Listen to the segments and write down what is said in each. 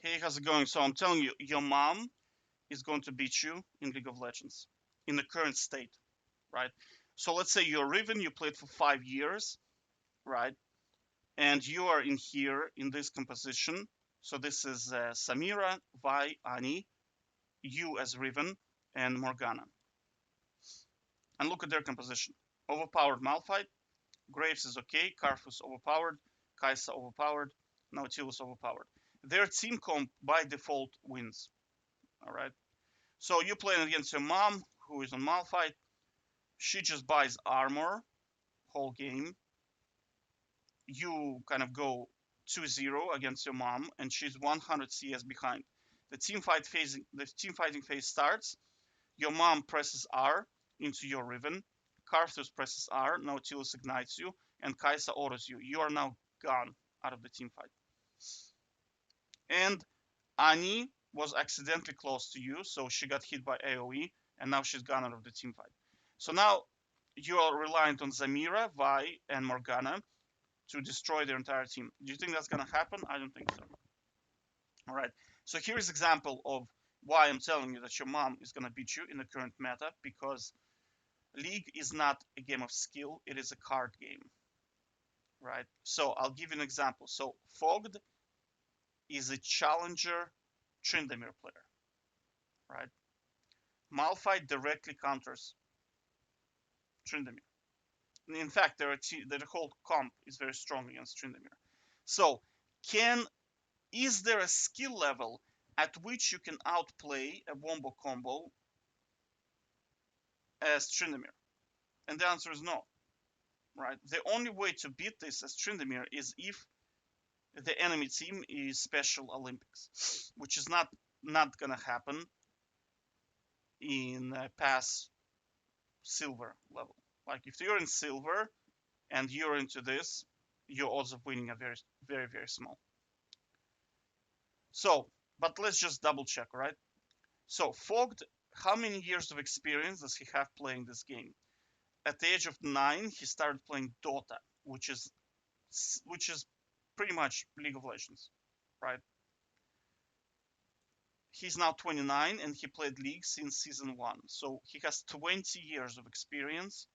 Hey, how's it going? So I'm telling you, your mom is going to beat you in League of Legends in the current state, right? So let's say you're Riven, you played for 5 years, right? And you are in here in this composition. So this is Samira, Vi, Ani, you as Riven, and Morgana. And look at their composition. Overpowered Malphite, Graves is okay, Karthus overpowered, Kai'Sa overpowered, Nautilus overpowered. Their team comp by default wins, all right? So you playing against your mom, who is on Malphite. She just buys armor whole game. You kind of go 2-0 against your mom, and she's 100 CS behind. The team fighting phase starts. Your mom presses R into your Riven. Karthus presses R. Nautilus ignites you, and Kai'Sa autos you. You are now gone out of the team fight. And Ani was accidentally close to you, so she got hit by AoE, and now she's gone out of the team fight. So now you are reliant on Zamira, Vi, and Morgana to destroy their entire team. Do you think that's gonna happen? I don't think so. All right. So here's example of why I'm telling you that your mom is gonna beat you in the current meta, because League is not a game of skill; it is a card game, right? So I'll give you an example. So Fogged is a challenger Tryndamere player, right? Malphite directly counters Tryndamere. In fact, their whole comp is very strong against Tryndamere. So, can is there a skill level at which you can outplay a wombo combo as Tryndamere? And the answer is no, right? The only way to beat this as Tryndamere is if the enemy team is Special Olympics, which is not gonna happen in pass silver level. Like if you're in silver and you're into this, your odds of winning are very, very, very small. So, but let's just double check, right? So, Fogged, how many years of experience does he have playing this game? At the age of 9, he started playing Dota, which is pretty much League of Legends, right? He's now 29 and he played League since season 1. So he has 20 years of experience.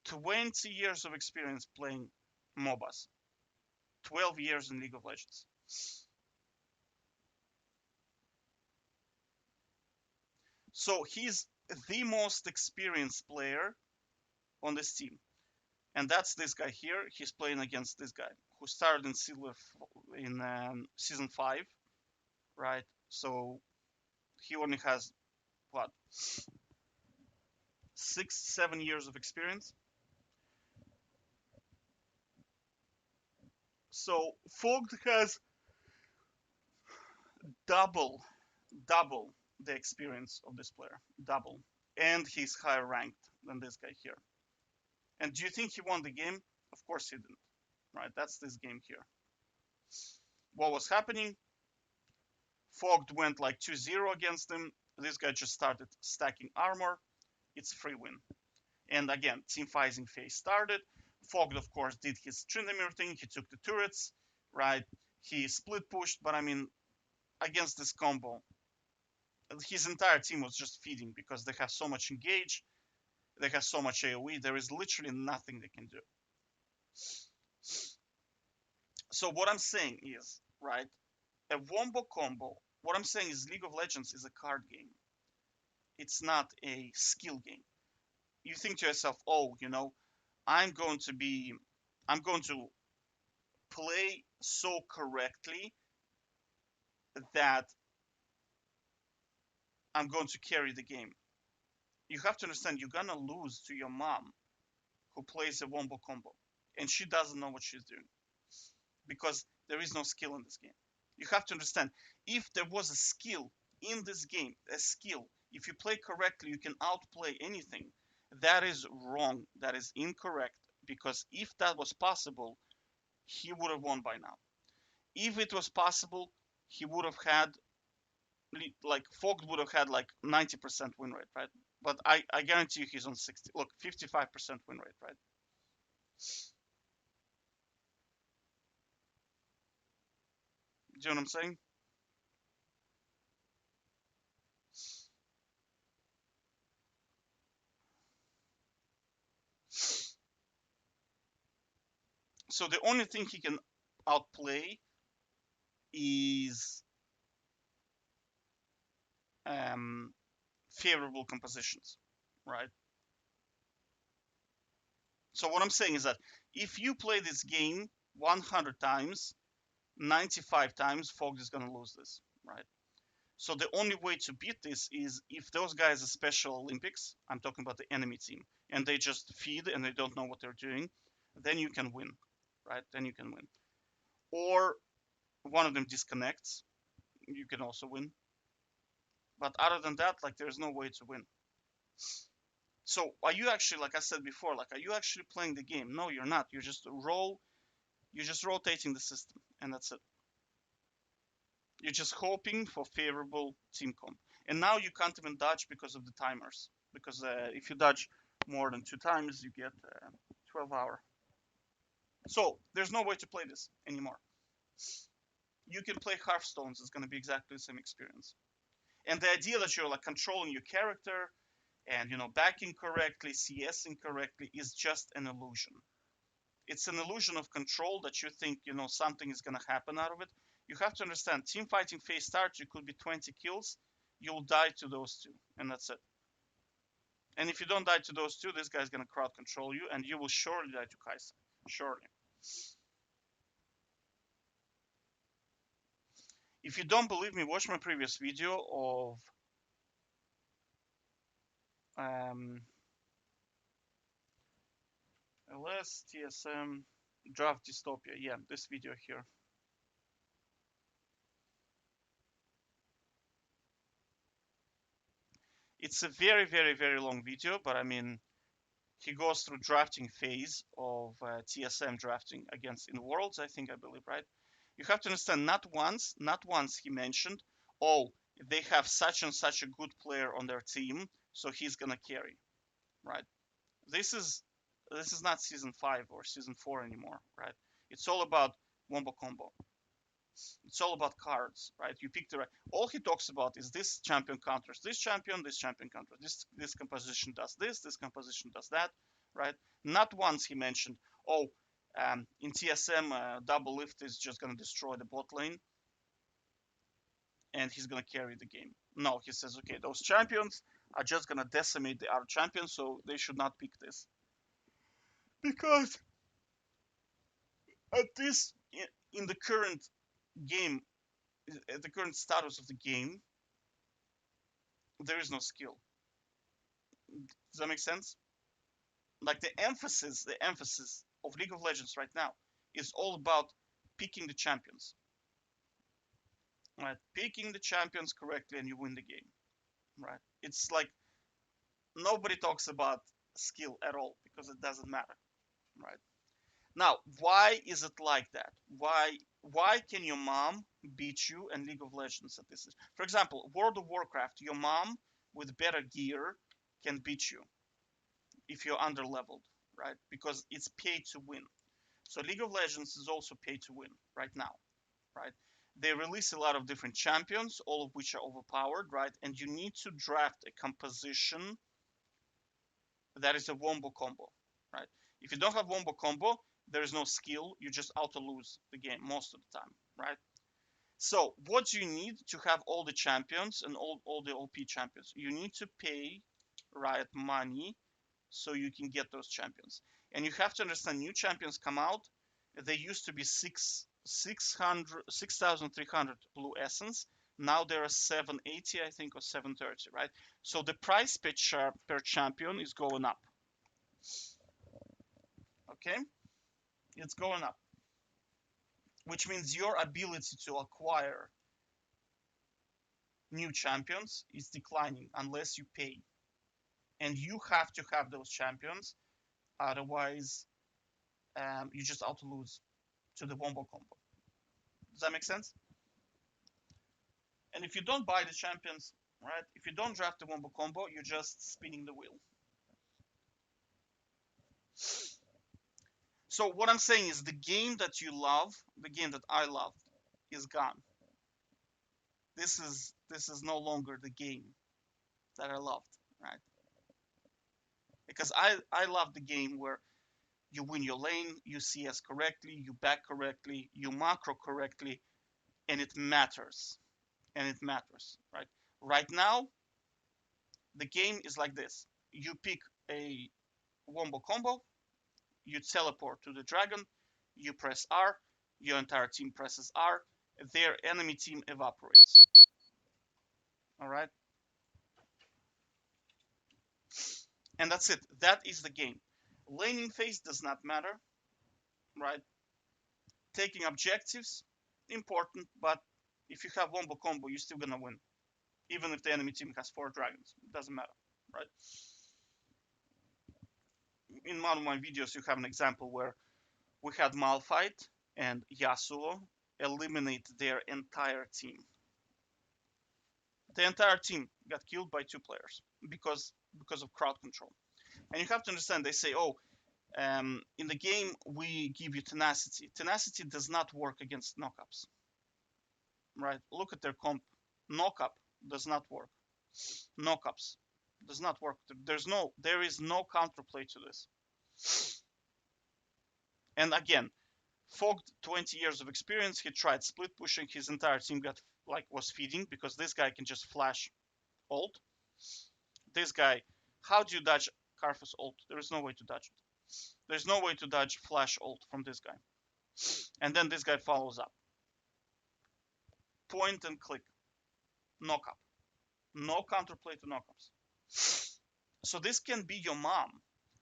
20 years of experience playing MOBAs. 12 years in League of Legends. So he's the most experienced player on this team. And that's this guy here. He's playing against this guy who started in silver in season 5, right? So he only has what, 6, 7 years of experience. So Fogged has double, double the experience of this player, double, and he's higher ranked than this guy here. And do you think he won the game? Of course he didn't, right? That's this game here. What was happening? Fogged went like 2-0 against him. This guy just started stacking armor. It's free win. And again, team fighting phase started. Fogged, of course, did his Tryndamere thing. He took the turrets, right? He split pushed, but I mean, against this combo, his entire team was just feeding because they have so much engage, they have so much AoE. There is literally nothing they can do. So what I'm saying is, right, a wombo combo. What I'm saying is League of Legends is a card game. It's not a skill game. You think to yourself, oh, I'm going to be, I'm going to play so correctly that I'm going to carry the game. You have to understand you're gonna lose to your mom who plays a wombo combo and she doesn't know what she's doing because there is no skill in this game. You have to understand if there was a skill in this game, a skill, if you play correctly, you can outplay anything. That is wrong. That is incorrect because if that was possible, he would have won by now. If it was possible, he would have had like Fogged would have had like 90% win rate, right? But I guarantee you he's on 60. Look, 55% win rate, right? Do you know what I'm saying? So the only thing he can outplay is um, favorable compositions, right? So what I'm saying is that if you play this game 100 times, 95 times, Fox is going to lose this, right? So the only way to beat this is if those guys are Special Olympics, I'm talking about the enemy team, and they just feed and they don't know what they're doing, then you can win, right? Then you can win. Or one of them disconnects, you can also win. But other than that, like there's no way to win. So are you actually, like I said before, like are you actually playing the game? No, you're not. You're just rotating the system, and that's it. You're just hoping for favorable team comp. And now you can't even dodge because of the timers. Because if you dodge more than 2 times, you get 12-hour. So there's no way to play this anymore. You can play Hearthstones. It's going to be exactly the same experience. And the idea that you're like controlling your character and backing correctly, CSing correctly is just an illusion. It's an illusion of control that you think something is going to happen out of it. You have to understand, team fighting phase starts, you could be 20 kills, you'll die to those two, and that's it. And if you don't die to those two, this guy's going to crowd control you, and you will surely die to Kai'Sa. Surely. If you don't believe me, watch my previous video of LS, TSM, Draft Dystopia. Yeah, this video here. It's a very, very, very long video, but I mean, he goes through drafting phase of TSM drafting against in Worlds, I believe, right? You have to understand, not once he mentioned, oh, they have such and such a good player on their team, so he's gonna carry, right? This is not season 5 or season 4 anymore, right? It's all about wombo combo. It's all about cards, right? You pick the right. All he talks about is this champion counters this champion counters this composition does this composition does that, right? Not once he mentioned, oh, in TSM, double lift is just gonna destroy the bot lane, and he's gonna carry the game. No, he says, okay, those champions are just gonna decimate the other champions, so they should not pick this because at this in the current game, at the current status of the game, there is no skill. Does that make sense? Like the emphasis of League of Legends right now is all about picking the champions. Right? Picking the champions correctly and you win the game. Right? It's like nobody talks about skill at all because it doesn't matter. Right? Now, why is it like that? Why can your mom beat you in League of Legends at this? For example, World of Warcraft, your mom with better gear can beat you if you're under leveled, right? Because it's pay to win. So League of Legends is also pay to win right now, right? They release a lot of different champions, all of which are overpowered, right? And you need to draft a composition that is a wombo combo, right? If you don't have wombo combo, there is no skill. You just auto lose the game most of the time, right? So what do you need to have all the champions and all the OP champions? You need to pay Riot money so you can get those champions. And you have to understand, new champions come out. They used to be 6,300 blue essence. Now there are 780, I think, or 730, right? So the price per champion is going up. Okay, it's going up, which means your ability to acquire new champions is declining unless you pay, and you have to have those champions, otherwise you just auto lose to the wombo combo. Does that make sense? And if you don't buy the champions, right? If you don't draft the wombo combo, you're just spinning the wheel. So what I'm saying is the game that you love, the game that I loved, is gone. This is no longer the game that I loved, right? Because I love the game where You win your lane, you CS correctly, you back correctly, you macro correctly, and it matters. And it matters, right? Right now, the game is like this. You pick a wombo combo, you teleport to the dragon, you press R, your entire team presses R, their enemy team evaporates. All right? And that's it. That is the game. Laning phase does not matter, right? Taking objectives, important, but if you have wombo combo, you're still gonna win. Even if the enemy team has 4 dragons. It doesn't matter, right? In one of my videos, you have an example where we had Malphite and Yasuo eliminate their entire team. The entire team got killed by 2 players because of crowd control. And you have to understand, they say, oh, in the game we give you tenacity. Tenacity does not work against knockups, right? Look at their comp. Knockup does not work. Knockups does not work. There is no counterplay to this. And again, Fogg, 20 years of experience, he tried split pushing. His entire team was feeding because this guy can just flash ult. This guy, how do you dodge Karthus ult? There is no way to dodge it. There's no way to dodge flash ult from this guy. And then this guy follows up. Point and click. Knock up. No counterplay to knockups. So this can be your mom,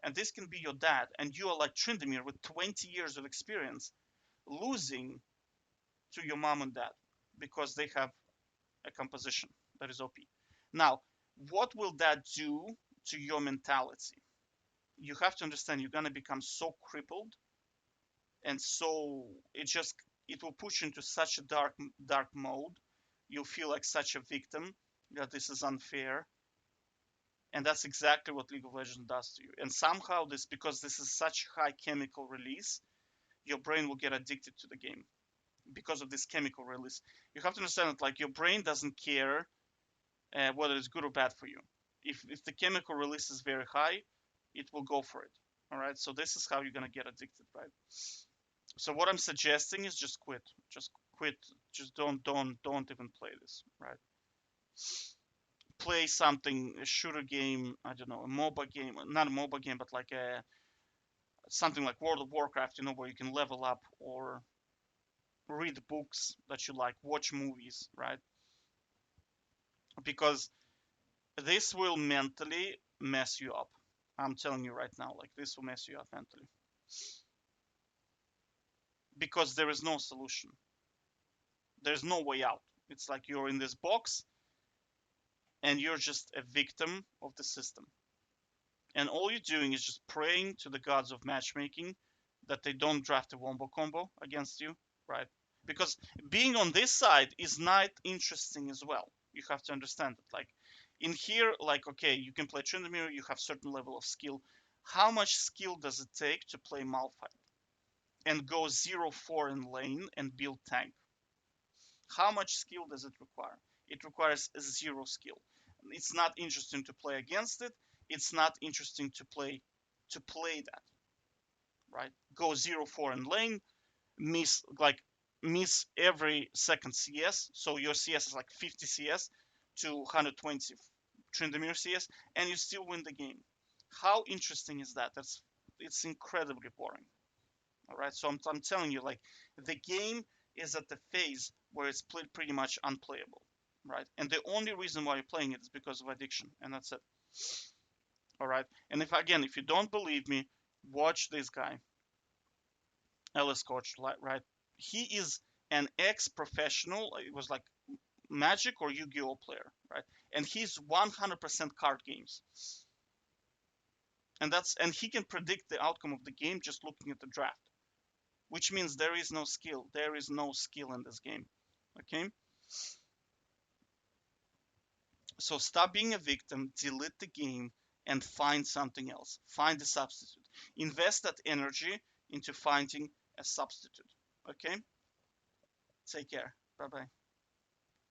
and this can be your dad, and you are like Tryndamere with 20 years of experience losing to your mom and dad because they have a composition that is OP. Now, what will that do to your mentality? You have to understand you're gonna become so crippled, and so it will push you into such a dark mode. You'll feel like such a victim that this is unfair. And that's exactly what League of Legends does to you. And somehow because this is such high chemical release, your brain will get addicted to the game because of this chemical release. You have to understand that like your brain doesn't care whether it's good or bad for you. If the chemical release is very high, it will go for it. All right. So this is how you're gonna get addicted, right? So what I'm suggesting is just quit. Just quit. Just don't even play this, right? Play something, a shooter game, I don't know, a MOBA game, not a MOBA game, but like something like World of Warcraft, where you can level up or read books that you like, watch movies, right? Because this will mentally mess you up. I'm telling you right now, like this will mess you up mentally. Because there is no solution. There's no way out. It's like you're in this box and you're just a victim of the system. And all you're doing is just praying to the gods of matchmaking that they don't draft a wombo combo against you, right? Because being on this side is not interesting as well. You have to understand it. Like in here, like, okay, you can play Tryndamere, you have certain level of skill. How much skill does it take to play Malphite and go 0-4 in lane and build tank? How much skill does it require? It requires 0 skill. It's not interesting to play against it. It's not interesting to play that, right? Go 0-4 in lane, miss every second CS. So your CS is like 50 CS to 120 Tryndamere CS, and you still win the game. How interesting is that? It's incredibly boring. All right, so I'm telling you, like the game is at the phase where it's pretty much unplayable, right? And the only reason why you're playing it is because of addiction, and that's it. All right, and if you don't believe me, watch this guy, Ellis Coach, right? He is an ex-professional. It was like Magic or Yu-Gi-Oh player, right? And he's 100% card games, and he can predict the outcome of the game just looking at the draft, which means there is no skill. There is no skill in this game. Okay? So stop being a victim, delete the game, and find something else. Find a substitute. Invest that energy into finding a substitute. Okay? Take care. Bye bye.